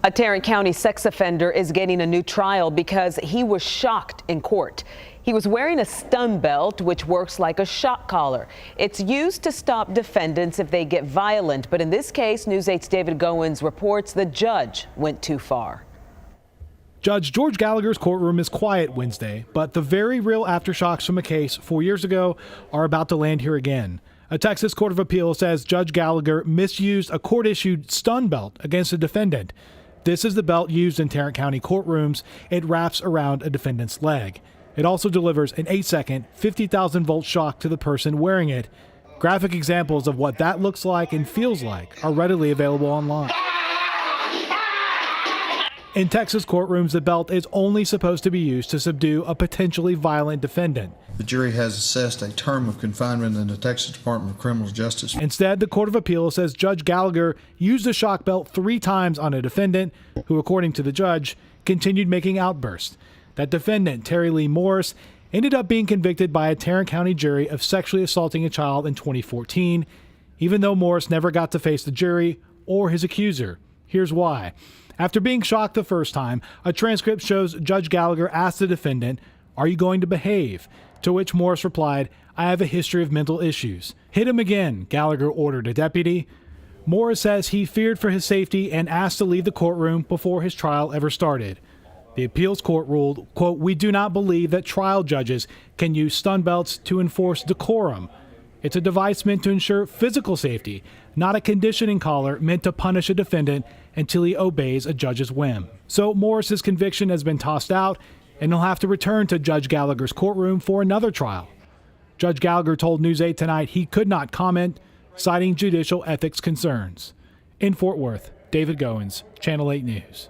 A Tarrant County sex offender is getting a new trial because he was shocked in court. He was wearing a stun belt, which works like a shock collar. It's used to stop defendants if they get violent. But in this case, News 8's David Goins reports the judge went too far. Judge George Gallagher's courtroom is quiet Wednesday, but the very real aftershocks from a case 4 years ago are about to land here again. A Texas Court of Appeals says Judge Gallagher misused a court-issued stun belt against a defendant. This is the belt used in Tarrant County courtrooms. It wraps around a defendant's leg. It also delivers an 8-second, 50,000-volt shock to the person wearing it. Graphic examples of what that looks like and feels like are readily available online. In Texas courtrooms, the belt is only supposed to be used to subdue a potentially violent defendant. The jury has assessed a term of confinement in the Texas Department of Criminal Justice. Instead, the Court of Appeals says Judge Gallagher used the shock belt 3 times on a defendant who, according to the judge, continued making outbursts. That defendant, Terry Lee Morris, ended up being convicted by a Tarrant County jury of sexually assaulting a child in 2014, even though Morris never got to face the jury or his accuser. Here's why. After being shocked the first time, a transcript shows Judge Gallagher asked the defendant, "Are you going to behave?" To which Morris replied, "I have a history of mental issues." "Hit him again," Gallagher ordered a deputy. Morris says he feared for his safety and asked to leave the courtroom before his trial ever started. The appeals court ruled, quote, "We do not believe that trial judges can use stun belts to enforce decorum. It's a device meant to ensure physical safety, not a conditioning collar meant to punish a defendant until he obeys a judge's whim." So Morris's conviction has been tossed out, and he'll have to return to Judge Gallagher's courtroom for another trial. Judge Gallagher told News 8 tonight he could not comment, citing judicial ethics concerns. In Fort Worth, David Goins, Channel 8 News.